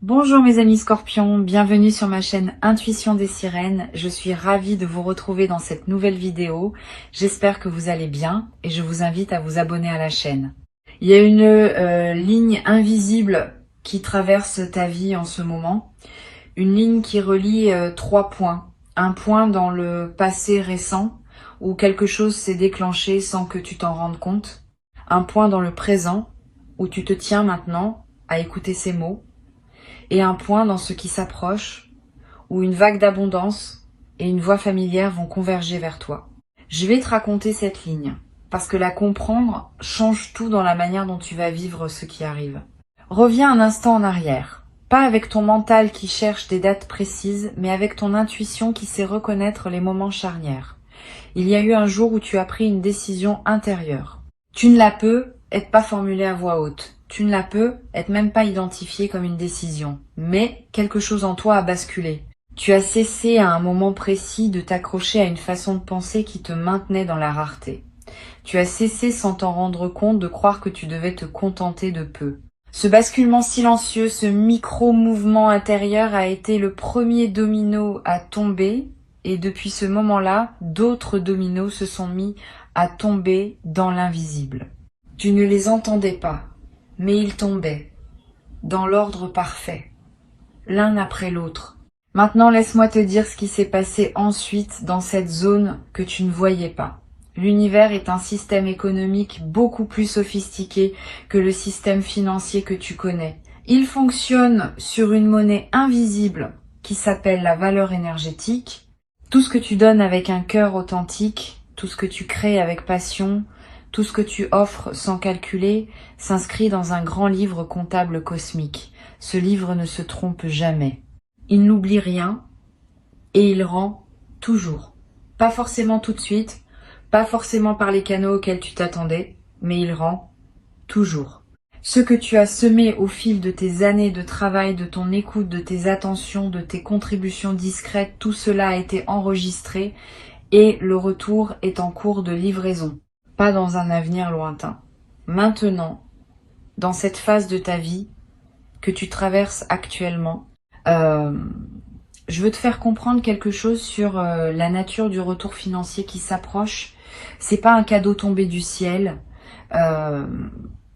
Bonjour mes amis scorpions, bienvenue sur ma chaîne Intuition des Sirènes. Je suis ravie de vous retrouver dans cette nouvelle vidéo. J'espère que vous allez bien et je vous invite à vous abonner à la chaîne. Il y a une ligne invisible qui traverse ta vie en ce moment. Une ligne qui relie trois points. Un point dans le passé récent où quelque chose s'est déclenché sans que tu t'en rendes compte. Un point dans le présent où tu te tiens maintenant à écouter ces mots. Et un point dans ce qui s'approche, où une vague d'abondance et une voix familière vont converger vers toi. Je vais te raconter cette ligne, parce que la comprendre change tout dans la manière dont tu vas vivre ce qui arrive. Reviens un instant en arrière, pas avec ton mental qui cherche des dates précises, mais avec ton intuition qui sait reconnaître les moments charnières. Il y a eu un jour où tu as pris une décision intérieure. Tu ne la peux être pas formulée à voix haute. Tu ne la peux être même pas identifiée comme une décision. Mais quelque chose en toi a basculé. Tu as cessé à un moment précis de t'accrocher à une façon de penser qui te maintenait dans la rareté. Tu as cessé sans t'en rendre compte de croire que tu devais te contenter de peu. Ce basculement silencieux, ce micro-mouvement intérieur a été le premier domino à tomber et depuis ce moment-là, d'autres dominos se sont mis à tomber dans l'invisible. Tu ne les entendais pas. Mais ils tombaient, dans l'ordre parfait, l'un après l'autre. Maintenant, laisse-moi te dire ce qui s'est passé ensuite dans cette zone que tu ne voyais pas. L'univers est un système économique beaucoup plus sophistiqué que le système financier que tu connais. Il fonctionne sur une monnaie invisible qui s'appelle la valeur énergétique. Tout ce que tu donnes avec un cœur authentique, tout ce que tu crées avec passion, tout ce que tu offres sans calculer s'inscrit dans un grand livre comptable cosmique. Ce livre ne se trompe jamais. Il n'oublie rien et il rend toujours. Pas forcément tout de suite, pas forcément par les canaux auxquels tu t'attendais, mais il rend toujours. Ce que tu as semé au fil de tes années de travail, de ton écoute, de tes attentions, de tes contributions discrètes, tout cela a été enregistré et le retour est en cours de livraison. Pas dans un avenir lointain. Maintenant, dans cette phase de ta vie que tu traverses actuellement, je veux te faire comprendre quelque chose sur la nature du retour financier qui s'approche. C'est pas un cadeau tombé du ciel,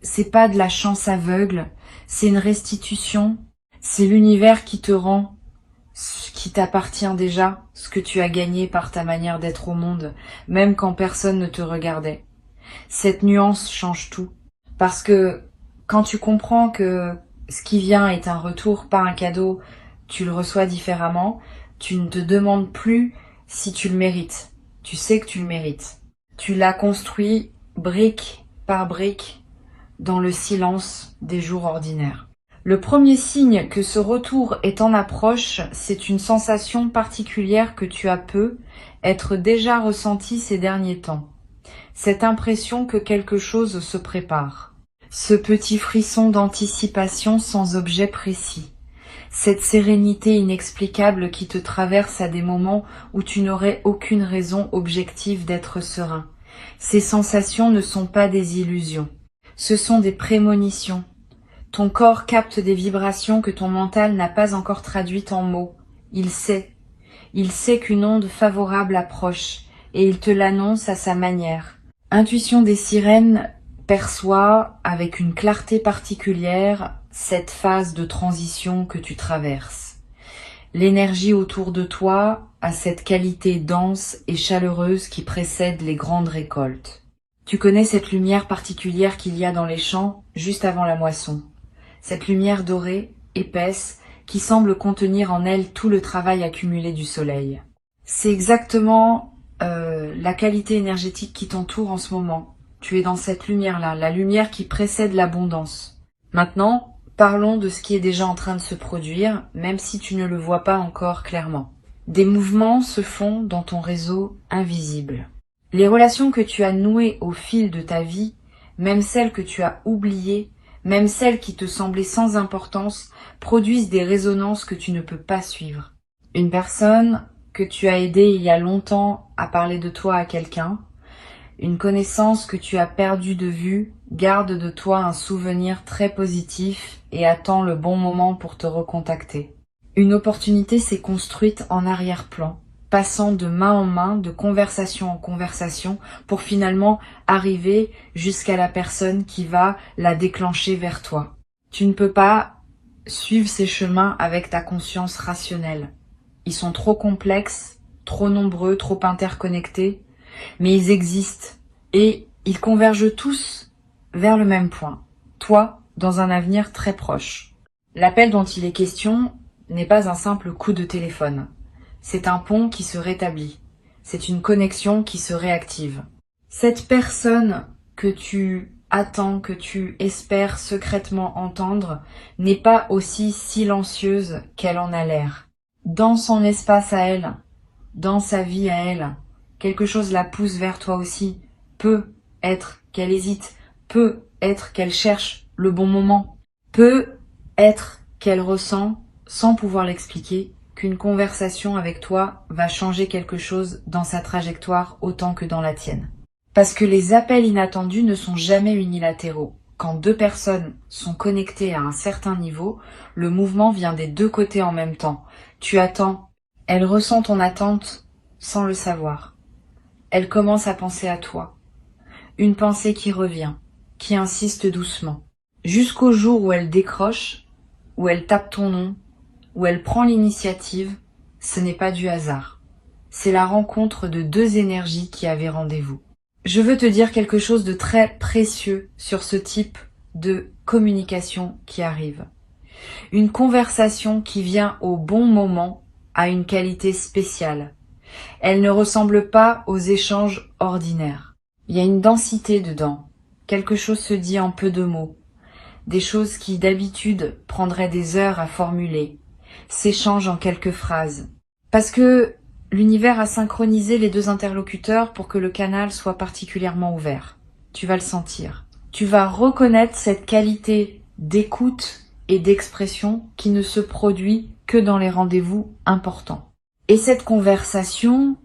c'est pas de la chance aveugle, c'est une restitution, c'est l'univers qui te rend ce qui t'appartient déjà, ce que tu as gagné par ta manière d'être au monde, même quand personne ne te regardait. Cette nuance change tout. Parce que quand tu comprends que ce qui vient est un retour, pas un cadeau, tu le reçois différemment, tu ne te demandes plus si tu le mérites. Tu sais que tu le mérites. Tu l'as construit brique par brique dans le silence des jours ordinaires. Le premier signe que ce retour est en approche, c'est une sensation particulière que tu as pu être déjà ressentie ces derniers temps. Cette impression que quelque chose se prépare. Ce petit frisson d'anticipation sans objet précis. Cette sérénité inexplicable qui te traverse à des moments où tu n'aurais aucune raison objective d'être serein. Ces sensations ne sont pas des illusions. Ce sont des prémonitions. Ton corps capte des vibrations que ton mental n'a pas encore traduites en mots. Il sait. Il sait qu'une onde favorable approche et il te l'annonce à sa manière. Intuition des sirènes perçoit avec une clarté particulière cette phase de transition que tu traverses. L'énergie autour de toi a cette qualité dense et chaleureuse qui précède les grandes récoltes. Tu connais cette lumière particulière qu'il y a dans les champs juste avant la moisson. Cette lumière dorée, épaisse, qui semble contenir en elle tout le travail accumulé du soleil. C'est exactement la qualité énergétique qui t'entoure en ce moment. Tu es dans cette lumière-là, la lumière qui précède l'abondance. Maintenant, parlons de ce qui est déjà en train de se produire, même si tu ne le vois pas encore clairement. Des mouvements se font dans ton réseau invisible. Les relations que tu as nouées au fil de ta vie, même celles que tu as oubliées, même celles qui te semblaient sans importance, produisent des résonances que tu ne peux pas suivre. Une personne que tu as aidé il y a longtemps à parler de toi à quelqu'un, Une connaissance que tu as perdue de vue garde de toi un souvenir très positif et attend le bon moment pour te recontacter. Une opportunité s'est construite en arrière-plan, passant de main en main, de conversation en conversation, pour finalement arriver jusqu'à la personne qui va la déclencher vers toi. Tu ne peux pas suivre ces chemins avec ta conscience rationnelle. Ils sont trop complexes, trop nombreux, trop interconnectés, mais ils existent et ils convergent tous vers le même point, toi, dans un avenir très proche. L'appel dont il est question n'est pas un simple coup de téléphone. C'est un pont qui se rétablit. C'est une connexion qui se réactive. Cette personne que tu attends, que tu espères secrètement entendre, n'est pas aussi silencieuse qu'elle en a l'air. Dans son espace à elle, dans sa vie à elle, quelque chose la pousse vers toi aussi. Peut être qu'elle hésite, peut être qu'elle cherche le bon moment, peut être qu'elle ressent, sans pouvoir l'expliquer, qu'une conversation avec toi va changer quelque chose dans sa trajectoire autant que dans la tienne. Parce que les appels inattendus ne sont jamais unilatéraux. Quand deux personnes sont connectées à un certain niveau, le mouvement vient des deux côtés en même temps. Tu attends, elle ressent ton attente sans le savoir. Elle commence à penser à toi. Une pensée qui revient, qui insiste doucement. Jusqu'au jour où elle décroche, où elle tape ton nom, où elle prend l'initiative, ce n'est pas du hasard. C'est la rencontre de deux énergies qui avaient rendez-vous. Je veux te dire quelque chose de très précieux sur ce type de communication qui arrive. Une conversation qui vient au bon moment a une qualité spéciale. Elle ne ressemble pas aux échanges ordinaires. Il y a une densité dedans. Quelque chose se dit en peu de mots. Des choses qui d'habitude prendraient des heures à formuler s'échangent en quelques phrases. Parce que l'univers a synchronisé les deux interlocuteurs pour que le canal soit particulièrement ouvert. Tu vas le sentir. Tu vas reconnaître cette qualité d'écoute et d'expression qui ne se produit que dans les rendez-vous importants. Et cette conversation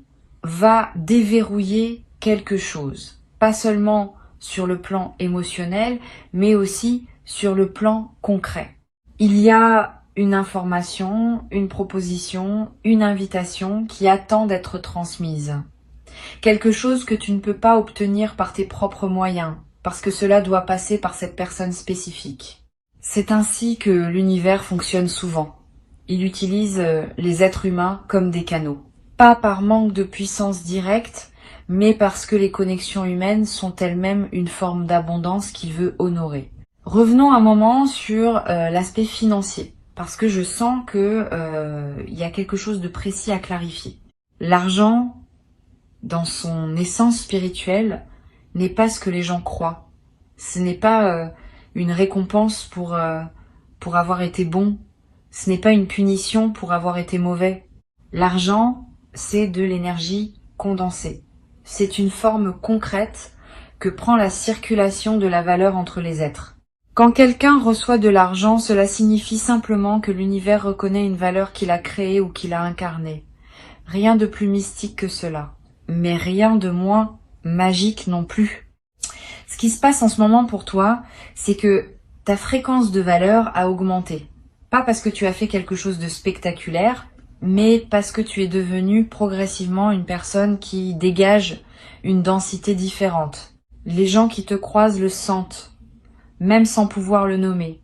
va déverrouiller quelque chose. Pas seulement sur le plan émotionnel, mais aussi sur le plan concret. Il y a une information, une proposition, une invitation qui attend d'être transmise. Quelque chose que tu ne peux pas obtenir par tes propres moyens, parce que cela doit passer par cette personne spécifique. C'est ainsi que l'univers fonctionne souvent. Il utilise les êtres humains comme des canaux. Pas par manque de puissance directe, mais parce que les connexions humaines sont elles-mêmes une forme d'abondance qu'il veut honorer. Revenons un moment sur l'aspect financier. Parce que je sens que y a quelque chose de précis à clarifier. L'argent, dans son essence spirituelle, n'est pas ce que les gens croient. Ce n'est pas une récompense pour avoir été bon. Ce n'est pas une punition pour avoir été mauvais. L'argent, c'est de l'énergie condensée. C'est une forme concrète que prend la circulation de la valeur entre les êtres. Quand quelqu'un reçoit de l'argent, cela signifie simplement que l'univers reconnaît une valeur qu'il a créée ou qu'il a incarnée. Rien de plus mystique que cela, mais rien de moins magique non plus. Ce qui se passe en ce moment pour toi, c'est que ta fréquence de valeur a augmenté. Pas parce que tu as fait quelque chose de spectaculaire, mais parce que tu es devenu progressivement une personne qui dégage une densité différente. Les gens qui te croisent le sentent, même sans pouvoir le nommer.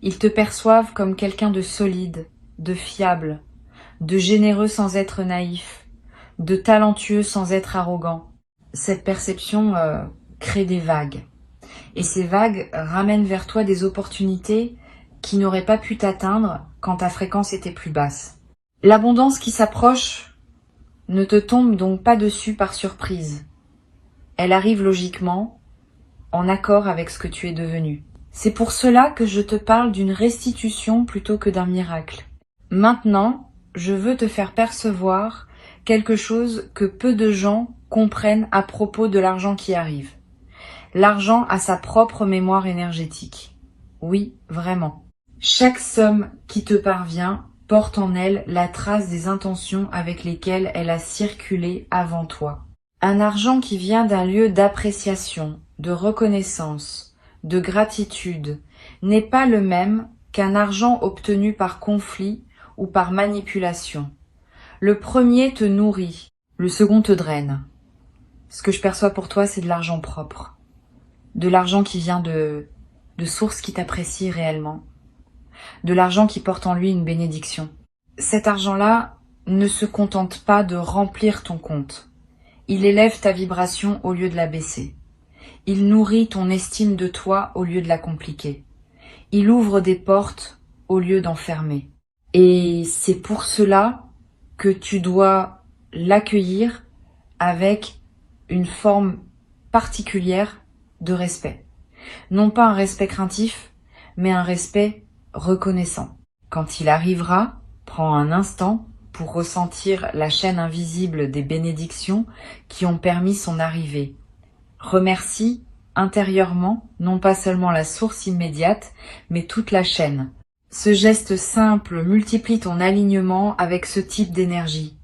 Ils te perçoivent comme quelqu'un de solide, de fiable, de généreux sans être naïf, de talentueux sans être arrogant. Cette perception crée des vagues. Et ces vagues ramènent vers toi des opportunités qui n'auraient pas pu t'atteindre quand ta fréquence était plus basse. L'abondance qui s'approche ne te tombe donc pas dessus par surprise. Elle arrive logiquement, en accord avec ce que tu es devenu. C'est pour cela que je te parle d'une restitution plutôt que d'un miracle. Maintenant, je veux te faire percevoir quelque chose que peu de gens comprennent à propos de l'argent qui arrive. L'argent a sa propre mémoire énergétique. Oui, vraiment. Chaque somme qui te parvient porte en elle la trace des intentions avec lesquelles elle a circulé avant toi. Un argent qui vient d'un lieu d'appréciation, de reconnaissance, de gratitude, n'est pas le même qu'un argent obtenu par conflit ou par manipulation. Le premier te nourrit, le second te draine. Ce que je perçois pour toi, c'est de l'argent propre. De l'argent qui vient de sources qui t'apprécient réellement. De l'argent qui porte en lui une bénédiction. Cet argent-là ne se contente pas de remplir ton compte. Il élève ta vibration au lieu de la baisser. Il nourrit ton estime de toi au lieu de la compliquer. Il ouvre des portes au lieu d'en fermer. Et c'est pour cela que tu dois l'accueillir avec une forme particulière de respect. Non pas un respect craintif, mais un respect reconnaissant. Quand il arrivera, prends un instant pour ressentir la chaîne invisible des bénédictions qui ont permis son arrivée. Remercie intérieurement, non pas seulement la source immédiate, mais toute la chaîne. Ce geste simple multiplie ton alignement avec ce type d'énergie.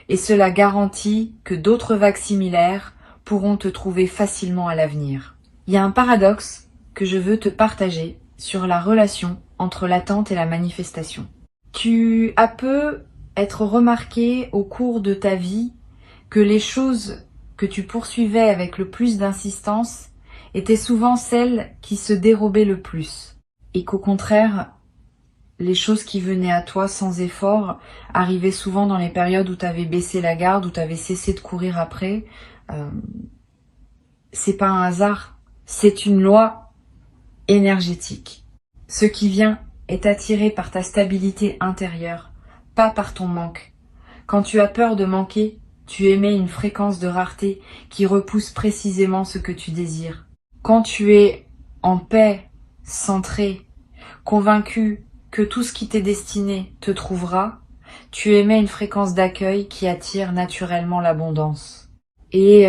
Et cela garantit que d'autres vagues similaires pourront te trouver facilement à l'avenir. Il y a un paradoxe que je veux te partager sur la relation entre l'attente et la manifestation. Tu as peu être remarqué au cours de ta vie que les choses que tu poursuivais avec le plus d'insistance étaient souvent celles qui se dérobaient le plus, et qu'au contraire, les choses qui venaient à toi sans effort arrivaient souvent dans les périodes où tu avais baissé la garde, où tu avais cessé de courir après. C'est pas un hasard, c'est une loi énergétique. Ce qui vient est attiré par ta stabilité intérieure, pas par ton manque. Quand tu as peur de manquer, tu émets une fréquence de rareté qui repousse précisément ce que tu désires. Quand tu es en paix, centré, convaincu que tout ce qui t'est destiné te trouvera, tu émets une fréquence d'accueil qui attire naturellement l'abondance. Et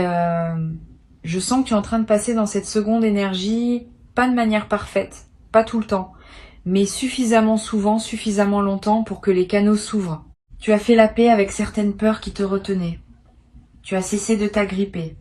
je sens que tu es en train de passer dans cette seconde énergie, pas de manière parfaite, pas tout le temps, mais suffisamment souvent, suffisamment longtemps pour que les canaux s'ouvrent. Tu as fait la paix avec certaines peurs qui te retenaient. Tu as cessé de t'agripper.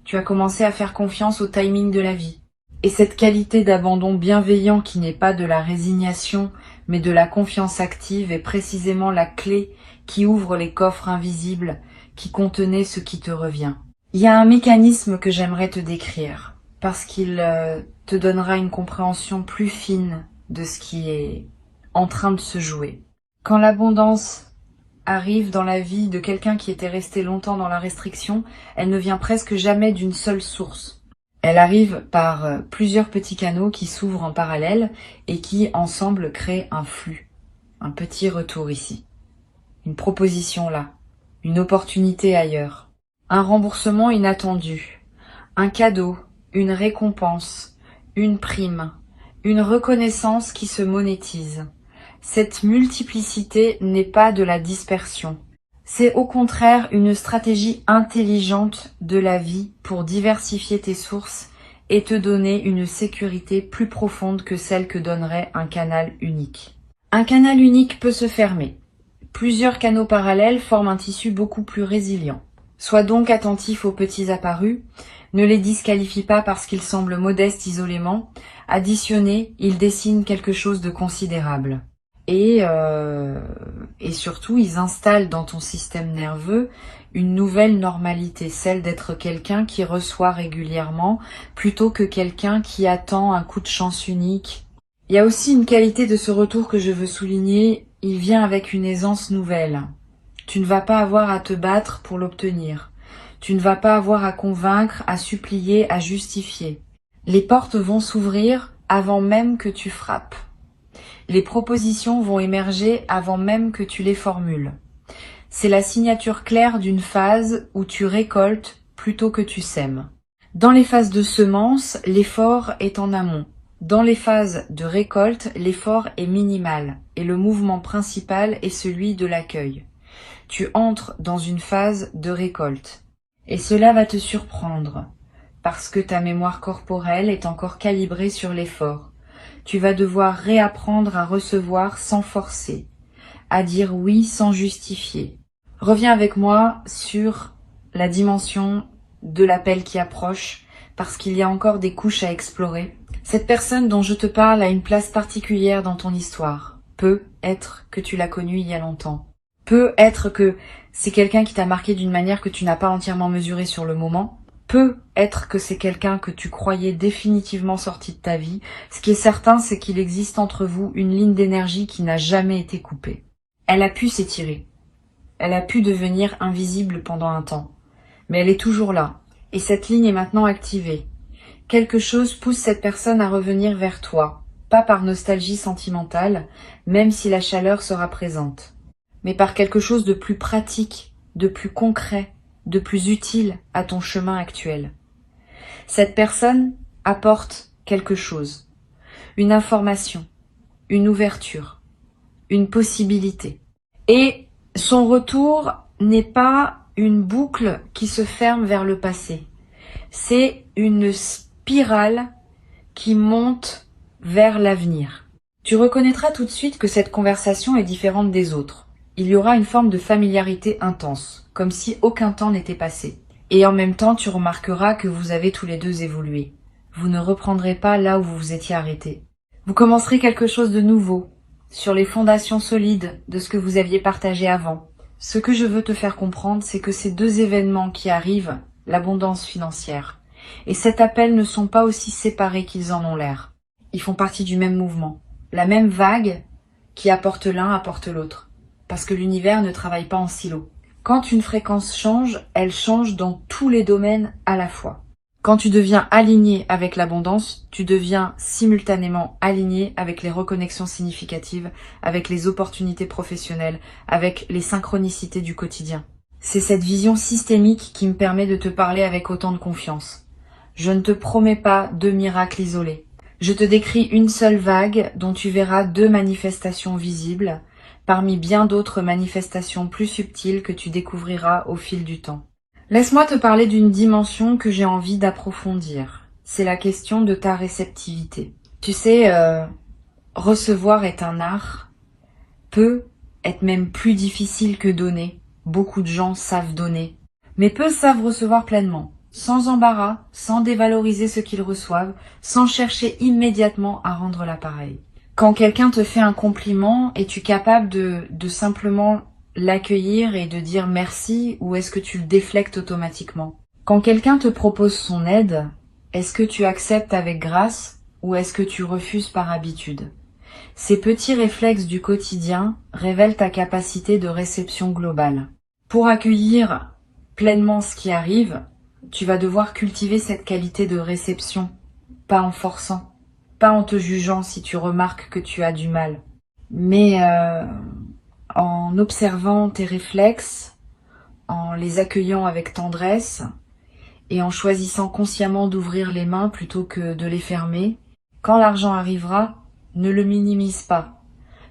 Tu as commencé à faire confiance au timing de la vie. Et cette qualité d'abandon bienveillant qui n'est pas de la résignation, mais de la confiance active est précisément la clé qui ouvre les coffres invisibles qui contenaient ce qui te revient. Il y a un mécanisme que j'aimerais te décrire, parce qu'il te donnera une compréhension plus fine de ce qui est en train de se jouer. Quand l'abondance arrive dans la vie de quelqu'un qui était resté longtemps dans la restriction, elle ne vient presque jamais d'une seule source. Elle arrive par plusieurs petits canaux qui s'ouvrent en parallèle et qui, ensemble, créent un flux. Un petit retour ici. Une proposition là. Une opportunité ailleurs. Un remboursement inattendu. Un cadeau. Une récompense. Une prime. Une reconnaissance qui se monétise. Cette multiplicité n'est pas de la dispersion. C'est au contraire une stratégie intelligente de la vie pour diversifier tes sources et te donner une sécurité plus profonde que celle que donnerait un canal unique. Un canal unique peut se fermer. Plusieurs canaux parallèles forment un tissu beaucoup plus résilient. Sois donc attentif aux petits apparus, ne les disqualifie pas parce qu'ils semblent modestes isolément, additionnés, ils dessinent quelque chose de considérable. Et surtout, ils installent dans ton système nerveux une nouvelle normalité, celle d'être quelqu'un qui reçoit régulièrement plutôt que quelqu'un qui attend un coup de chance unique. Il y a aussi une qualité de ce retour que je veux souligner, il vient avec une aisance nouvelle. Tu ne vas pas avoir à te battre pour l'obtenir. Tu ne vas pas avoir à convaincre, à supplier, à justifier. Les portes vont s'ouvrir avant même que tu frappes. Les propositions vont émerger avant même que tu les formules. C'est la signature claire d'une phase où tu récoltes plutôt que tu sèmes. Dans les phases de semence, l'effort est en amont. Dans les phases de récolte, l'effort est minimal et le mouvement principal est celui de l'accueil. Tu entres dans une phase de récolte et cela va te surprendre parce que ta mémoire corporelle est encore calibrée sur l'effort. Tu vas devoir réapprendre à recevoir sans forcer, à dire oui sans justifier. Reviens avec moi sur la dimension de l'appel qui approche, parce qu'il y a encore des couches à explorer. Cette personne dont je te parle a une place particulière dans ton histoire. Peut être que tu l'as connue il y a longtemps. Peut être que c'est quelqu'un qui t'a marqué d'une manière que tu n'as pas entièrement mesurée sur le moment. Peut être que c'est quelqu'un que tu croyais définitivement sorti de ta vie. Ce qui est certain, c'est qu'il existe entre vous une ligne d'énergie qui n'a jamais été coupée. Elle a pu s'étirer. Elle a pu devenir invisible pendant un temps. Mais elle est toujours là. Et cette ligne est maintenant activée. Quelque chose pousse cette personne à revenir vers toi. Pas par nostalgie sentimentale, même si la chaleur sera présente. Mais par quelque chose de plus pratique, de plus concret, de plus utile à ton chemin actuel. Cette personne apporte quelque chose. Une information, une ouverture, une possibilité. Et son retour n'est pas une boucle qui se ferme vers le passé. C'est une spirale qui monte vers l'avenir. Tu reconnaîtras tout de suite que cette conversation est différente des autres. Il y aura une forme de familiarité intense, comme si aucun temps n'était passé. Et en même temps, tu remarqueras que vous avez tous les deux évolué. Vous ne reprendrez pas là où vous vous étiez arrêté. Vous commencerez quelque chose de nouveau, sur les fondations solides de ce que vous aviez partagé avant. Ce que je veux te faire comprendre, c'est que ces deux événements qui arrivent, l'abondance financière, et cet appel ne sont pas aussi séparés qu'ils en ont l'air. Ils font partie du même mouvement. La même vague qui apporte l'un apporte l'autre. Parce que l'univers ne travaille pas en silo. Quand une fréquence change, elle change dans tous les domaines à la fois. Quand tu deviens aligné avec l'abondance, tu deviens simultanément aligné avec les reconnexions significatives, avec les opportunités professionnelles, avec les synchronicités du quotidien. C'est cette vision systémique qui me permet de te parler avec autant de confiance. Je ne te promets pas deux miracles isolés. Je te décris une seule vague dont tu verras deux manifestations visibles, parmi bien d'autres manifestations plus subtiles que tu découvriras au fil du temps. Laisse-moi te parler d'une dimension que j'ai envie d'approfondir. C'est la question de ta réceptivité. Tu sais, recevoir est un art, peut être même plus difficile que donner. Beaucoup de gens savent donner, mais peu savent recevoir pleinement, sans embarras, sans dévaloriser ce qu'ils reçoivent, sans chercher immédiatement à rendre l'appareil. Quand quelqu'un te fait un compliment, es-tu capable de simplement l'accueillir et de dire merci, ou est-ce que tu le déflectes automatiquement? Quand quelqu'un te propose son aide, est-ce que tu acceptes avec grâce ou est-ce que tu refuses par habitude? Ces petits réflexes du quotidien révèlent ta capacité de réception globale. Pour accueillir pleinement ce qui arrive, tu vas devoir cultiver cette qualité de réception, pas en forçant, pas en te jugeant si tu remarques que tu as du mal, mais en observant tes réflexes, en les accueillant avec tendresse et en choisissant consciemment d'ouvrir les mains plutôt que de les fermer. Quand l'argent arrivera, ne le minimise pas.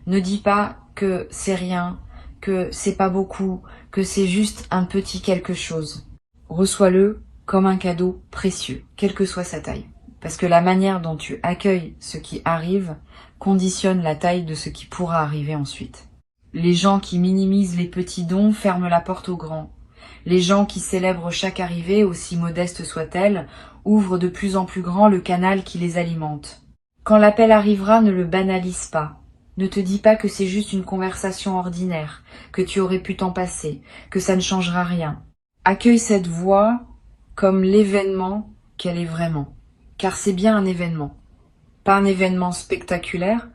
Ne dis pas que c'est rien, que c'est pas beaucoup, que c'est juste un petit quelque chose. Reçois-le comme un cadeau précieux, quelle que soit sa taille. Parce que la manière dont tu accueilles ce qui arrive conditionne la taille de ce qui pourra arriver ensuite. Les gens qui minimisent les petits dons ferment la porte aux grands. Les gens qui célèbrent chaque arrivée, aussi modeste soit-elle, ouvrent de plus en plus grand le canal qui les alimente. Quand l'appel arrivera, ne le banalise pas. Ne te dis pas que c'est juste une conversation ordinaire, que tu aurais pu t'en passer, que ça ne changera rien. Accueille cette voix comme l'événement qu'elle est vraiment. Car c'est bien un événement. Pas un événement spectaculaire,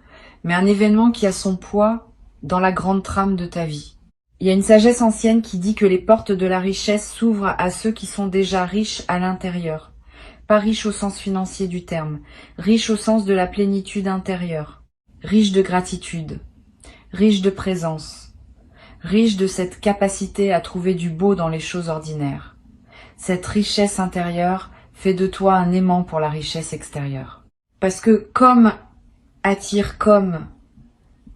mais un événement qui a son poids dans la grande trame de ta vie. Il y a une sagesse ancienne qui dit que les portes de la richesse s'ouvrent à ceux qui sont déjà riches à l'intérieur. Pas riches au sens financier du terme, riches au sens de la plénitude intérieure, riches de gratitude, riches de présence, riches de cette capacité à trouver du beau dans les choses ordinaires. Cette richesse intérieure fait de toi un aimant pour la richesse extérieure. Parce que comme attire comme,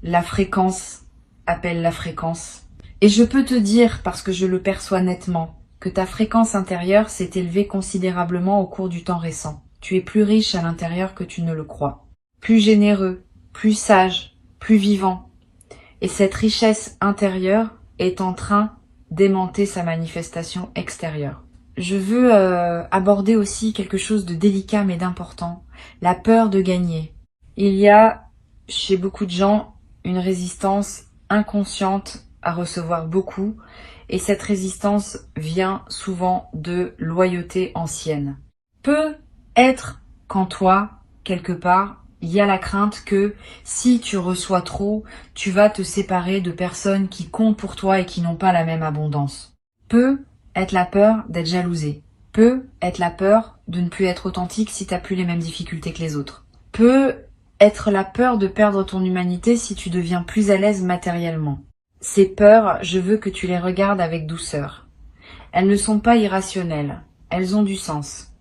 la fréquence appelle la fréquence. Et je peux te dire, parce que je le perçois nettement, que ta fréquence intérieure s'est élevée considérablement au cours du temps récent. Tu es plus riche à l'intérieur que tu ne le crois. Plus généreux, plus sage, plus vivant. Et cette richesse intérieure est en train d'aimanter sa manifestation extérieure. Je veux aborder aussi quelque chose de délicat mais d'important, la peur de gagner. Il y a chez beaucoup de gens une résistance inconsciente à recevoir beaucoup, et cette résistance vient souvent de loyauté ancienne. Peut être qu'en toi, quelque part, il y a la crainte que si tu reçois trop, tu vas te séparer de personnes qui comptent pour toi et qui n'ont pas la même abondance. Peut être la peur d'être jalousé. Peut être la peur de ne plus être authentique si tu n'as plus les mêmes difficultés que les autres. Peut être la peur de perdre ton humanité si tu deviens plus à l'aise matériellement. Ces peurs, je veux que tu les regardes avec douceur. Elles ne sont pas irrationnelles, elles ont du sens.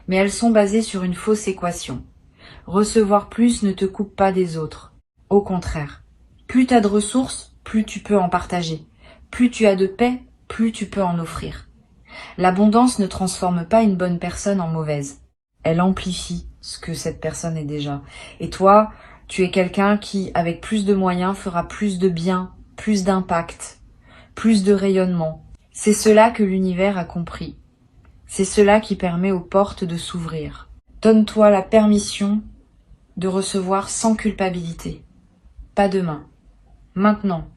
Mais elles sont basées sur une fausse équation. Recevoir plus ne te coupe pas des autres. Au contraire, plus tu as de ressources, plus tu peux en partager. Plus tu as de paix, plus tu peux en offrir. L'abondance ne transforme pas une bonne personne en mauvaise. Elle amplifie ce que cette personne est déjà. Et toi, tu es quelqu'un qui, avec plus de moyens, fera plus de bien, plus d'impact, plus de rayonnement. C'est cela que l'univers a compris. C'est cela qui permet aux portes de s'ouvrir. Donne-toi la permission de recevoir sans culpabilité. Pas demain. Maintenant.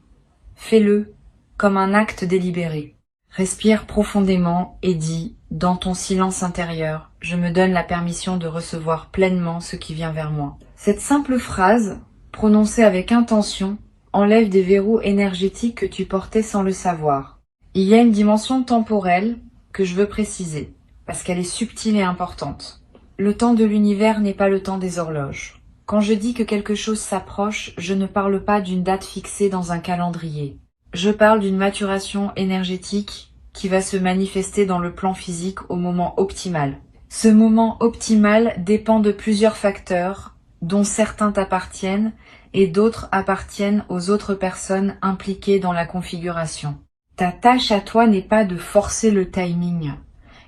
Fais-le comme un acte délibéré. Respire profondément et dis, dans ton silence intérieur, je me donne la permission de recevoir pleinement ce qui vient vers moi. Cette simple phrase, prononcée avec intention, enlève des verrous énergétiques que tu portais sans le savoir. Il y a une dimension temporelle que je veux préciser, parce qu'elle est subtile et importante. Le temps de l'univers n'est pas le temps des horloges. Quand je dis que quelque chose s'approche, je ne parle pas d'une date fixée dans un calendrier. Je parle d'une maturation énergétique qui va se manifester dans le plan physique au moment optimal. Ce moment optimal dépend de plusieurs facteurs, dont certains t'appartiennent et d'autres appartiennent aux autres personnes impliquées dans la configuration. Ta tâche à toi n'est pas de forcer le timing,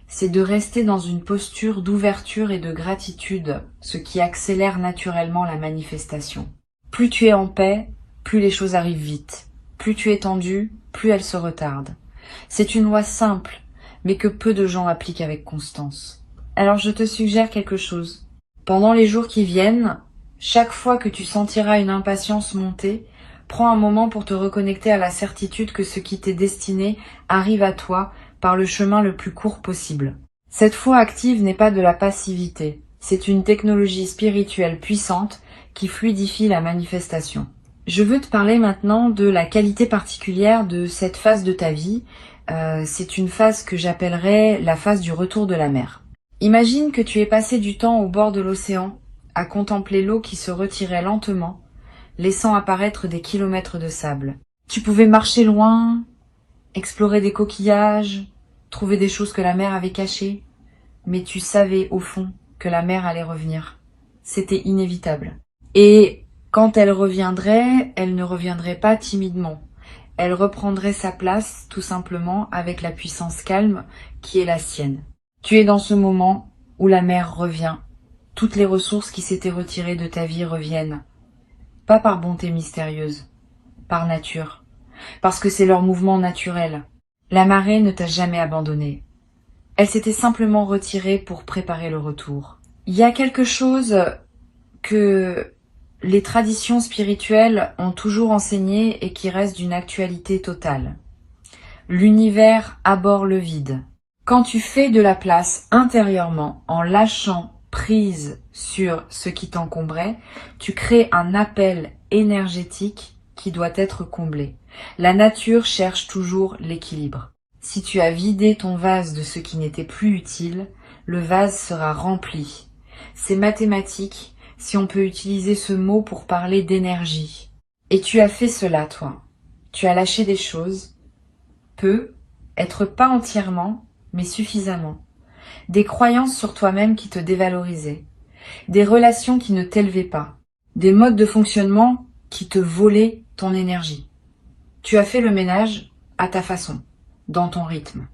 c'est de rester dans une posture d'ouverture et de gratitude, ce qui accélère naturellement la manifestation. Plus tu es en paix, plus les choses arrivent vite. Plus tu es tendu, plus elles se retardent. C'est une loi simple, mais que peu de gens appliquent avec constance. Alors je te suggère quelque chose. Pendant les jours qui viennent, chaque fois que tu sentiras une impatience monter, prends un moment pour te reconnecter à la certitude que ce qui t'est destiné arrive à toi par le chemin le plus court possible. Cette foi active n'est pas de la passivité, c'est une technologie spirituelle puissante qui fluidifie la manifestation. Je veux te parler maintenant de la qualité particulière de cette phase de ta vie. C'est une phase que j'appellerais la phase du retour de la mer. Imagine que tu aies passé du temps au bord de l'océan, à contempler l'eau qui se retirait lentement, laissant apparaître des kilomètres de sable. Tu pouvais marcher loin, explorer des coquillages, trouver des choses que la mer avait cachées, mais tu savais au fond que la mer allait revenir. C'était inévitable. Et quand elle reviendrait, elle ne reviendrait pas timidement. Elle reprendrait sa place, tout simplement, avec la puissance calme qui est la sienne. Tu es dans ce moment où la mer revient. Toutes les ressources qui s'étaient retirées de ta vie reviennent. Pas par bonté mystérieuse, par nature. Parce que c'est leur mouvement naturel. La marée ne t'a jamais abandonné. Elle s'était simplement retirée pour préparer le retour. Il y a quelque chose que les traditions spirituelles ont toujours enseigné et qui reste d'une actualité totale. L'univers abhorre le vide. Quand tu fais de la place intérieurement en lâchant prise sur ce qui t'encombrait, tu crées un appel énergétique qui doit être comblé. La nature cherche toujours l'équilibre. Si tu as vidé ton vase de ce qui n'était plus utile, le vase sera rempli. C'est mathématique si on peut utiliser ce mot pour parler d'énergie. Et tu as fait cela, toi. Tu as lâché des choses, peu, être pas entièrement, mais suffisamment. Des croyances sur toi-même qui te dévalorisaient, des relations qui ne t'élevaient pas, des modes de fonctionnement qui te volaient ton énergie. Tu as fait le ménage à ta façon, dans ton rythme.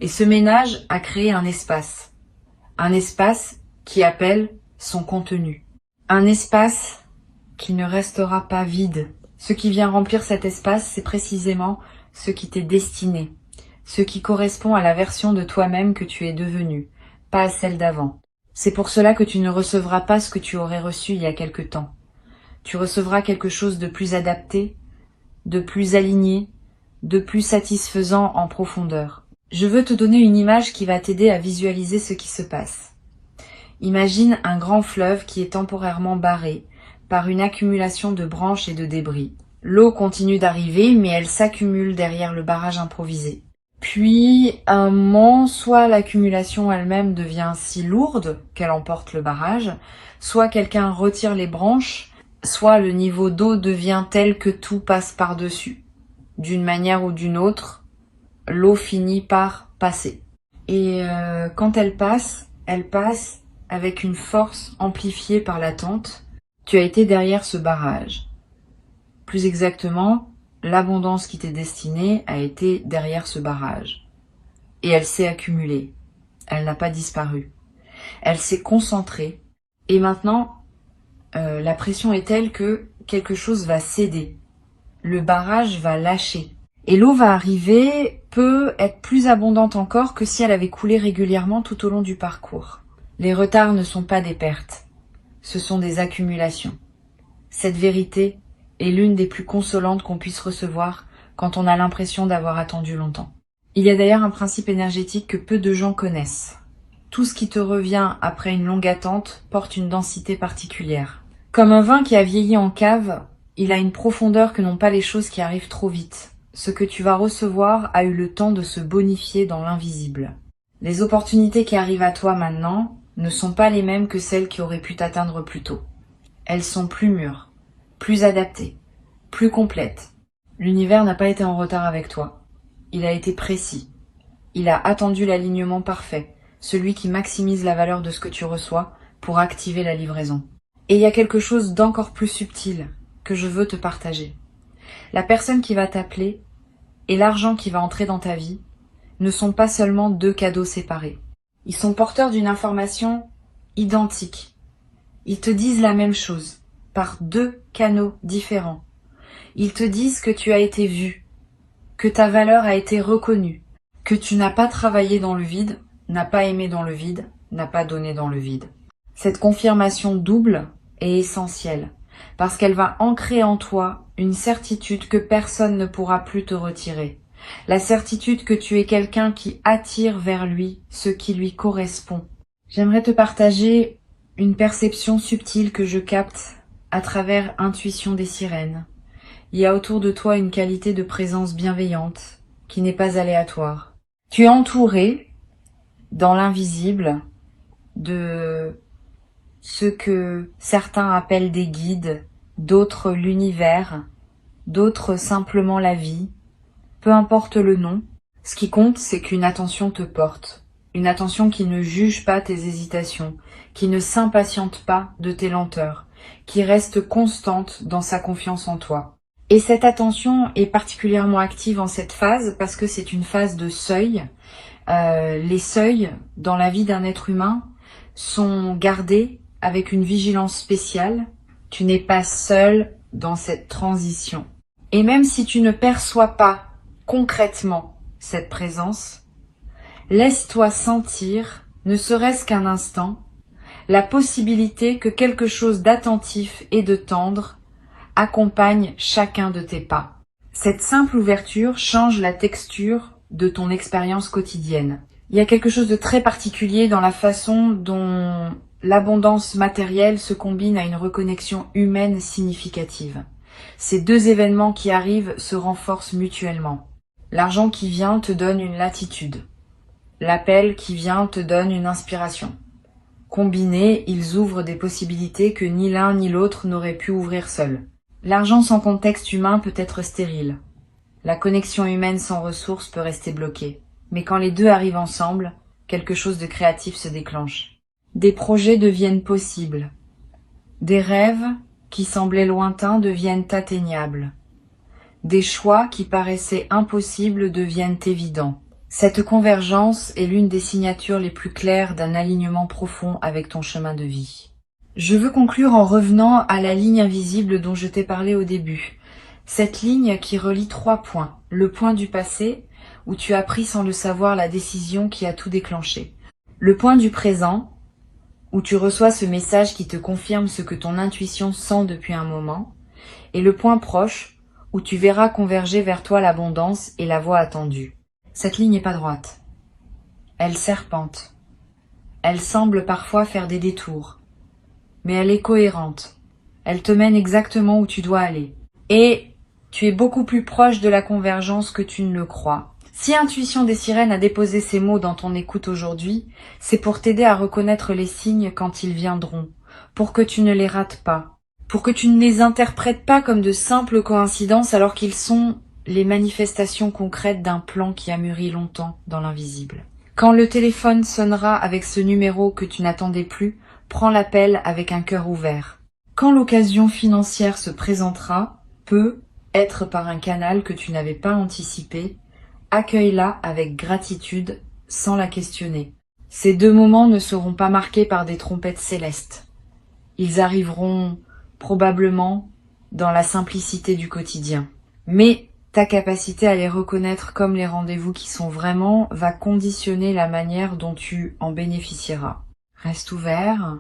Et ce ménage a créé un espace qui appelle son contenu. Un espace qui ne restera pas vide, Ce qui vient remplir cet espace, c'est précisément ce qui t'est destiné, ce qui correspond à la version de toi-même que tu es devenue, pas à celle d'avant. C'est pour cela que tu ne recevras pas ce que tu aurais reçu il y a quelque temps. Tu recevras quelque chose de plus adapté, de plus aligné, de plus satisfaisant en profondeur. Je veux te donner une image qui va t'aider à visualiser ce qui se passe. Imagine un grand fleuve qui est temporairement barré par une accumulation de branches et de débris. L'eau continue d'arriver, mais elle s'accumule derrière le barrage improvisé. Puis, à un moment, soit l'accumulation elle-même devient si lourde qu'elle emporte le barrage, soit quelqu'un retire les branches, soit le niveau d'eau devient tel que tout passe par-dessus. D'une manière ou d'une autre, l'eau finit par passer. Et quand elle passe avec une force amplifiée par l'attente. Tu as été derrière ce barrage. Plus exactement, l'abondance qui t'est destinée a été derrière ce barrage. Et elle s'est accumulée. Elle n'a pas disparu. Elle s'est concentrée. Et maintenant, la pression est telle que quelque chose va céder. Le barrage va lâcher. Et l'eau va arriver, peut être plus abondante encore que si elle avait coulé régulièrement tout au long du parcours. Les retards ne sont pas des pertes. Ce sont des accumulations. Cette vérité est l'une des plus consolantes qu'on puisse recevoir quand on a l'impression d'avoir attendu longtemps. Il y a d'ailleurs un principe énergétique que peu de gens connaissent. Tout ce qui te revient après une longue attente porte une densité particulière. Comme un vin qui a vieilli en cave, il a une profondeur que n'ont pas les choses qui arrivent trop vite. Ce que tu vas recevoir a eu le temps de se bonifier dans l'invisible. Les opportunités qui arrivent à toi maintenant ne sont pas les mêmes que celles qui auraient pu t'atteindre plus tôt. Elles sont plus mûres, plus adaptées, plus complètes. L'univers n'a pas été en retard avec toi. Il a été précis. Il a attendu l'alignement parfait, celui qui maximise la valeur de ce que tu reçois pour activer la livraison. Et il y a quelque chose d'encore plus subtil que je veux te partager. La personne qui va t'appeler et l'argent qui va entrer dans ta vie ne sont pas seulement deux cadeaux séparés. Ils sont porteurs d'une information identique. Ils te disent la même chose, par deux canaux différents. Ils te disent que tu as été vu, que ta valeur a été reconnue, que tu n'as pas travaillé dans le vide, n'as pas aimé dans le vide, n'as pas donné dans le vide. Cette confirmation double est essentielle, parce qu'elle va ancrer en toi une certitude que personne ne pourra plus te retirer. La certitude que tu es quelqu'un qui attire vers lui ce qui lui correspond. J'aimerais te partager une perception subtile que je capte à travers Intuition des sirènes. Il y a autour de toi une qualité de présence bienveillante qui n'est pas aléatoire. Tu es entouré, dans l'invisible, de ce que certains appellent des guides, d'autres l'univers, d'autres simplement la vie. Peu importe le nom, ce qui compte, c'est qu'une attention te porte. Une attention qui ne juge pas tes hésitations, qui ne s'impatiente pas de tes lenteurs, qui reste constante dans sa confiance en toi. Et cette attention est particulièrement active en cette phase parce que c'est une phase de seuil. Les seuils dans la vie d'un être humain sont gardés avec une vigilance spéciale. Tu n'es pas seul dans cette transition. Et même si tu ne perçois pas concrètement cette présence, laisse-toi sentir, ne serait-ce qu'un instant, la possibilité que quelque chose d'attentif et de tendre accompagne chacun de tes pas. Cette simple ouverture change la texture de ton expérience quotidienne. Il y a quelque chose de très particulier dans la façon dont l'abondance matérielle se combine à une reconnexion humaine significative. Ces deux événements qui arrivent se renforcent mutuellement. L'argent qui vient te donne une latitude. L'appel qui vient te donne une inspiration. Combinés, ils ouvrent des possibilités que ni l'un ni l'autre n'auraient pu ouvrir seuls. L'argent sans contexte humain peut être stérile. La connexion humaine sans ressources peut rester bloquée. Mais quand les deux arrivent ensemble, quelque chose de créatif se déclenche. Des projets deviennent possibles. Des rêves qui semblaient lointains deviennent atteignables. Des choix qui paraissaient impossibles deviennent évidents. Cette convergence est l'une des signatures les plus claires d'un alignement profond avec ton chemin de vie. Je veux conclure en revenant à la ligne invisible dont je t'ai parlé au début. Cette ligne qui relie 3 points. Le point du passé, où tu as pris sans le savoir la décision qui a tout déclenché. Le point du présent, où tu reçois ce message qui te confirme ce que ton intuition sent depuis un moment. Et le point proche, où tu verras converger vers toi l'abondance et la voie attendue. Cette ligne n'est pas droite. Elle serpente. Elle semble parfois faire des détours. Mais elle est cohérente. Elle te mène exactement où tu dois aller. Et tu es beaucoup plus proche de la convergence que tu ne le crois. Si Intuition des Sirènes a déposé ces mots dans ton écoute aujourd'hui, c'est pour t'aider à reconnaître les signes quand ils viendront, pour que tu ne les rates pas, pour que tu ne les interprètes pas comme de simples coïncidences alors qu'ils sont les manifestations concrètes d'un plan qui a mûri longtemps dans l'invisible. Quand le téléphone sonnera avec ce numéro que tu n'attendais plus, prends l'appel avec un cœur ouvert. Quand l'occasion financière se présentera, peut être par un canal que tu n'avais pas anticipé, accueille-la avec gratitude sans la questionner. Ces 2 moments ne seront pas marqués par des trompettes célestes. Ils arriveront probablement dans la simplicité du quotidien. Mais ta capacité à les reconnaître comme les rendez-vous qui sont vraiment va conditionner la manière dont tu en bénéficieras. Reste ouvert,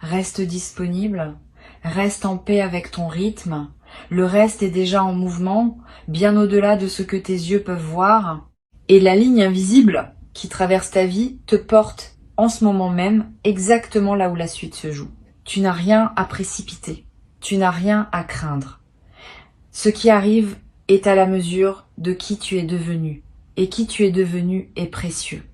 reste disponible, reste en paix avec ton rythme. Le reste est déjà en mouvement, bien au-delà de ce que tes yeux peuvent voir. Et la ligne invisible qui traverse ta vie te porte en ce moment même exactement là où la suite se joue. Tu n'as rien à précipiter, tu n'as rien à craindre. Ce qui arrive est à la mesure de qui tu es devenu, et qui tu es devenu est précieux.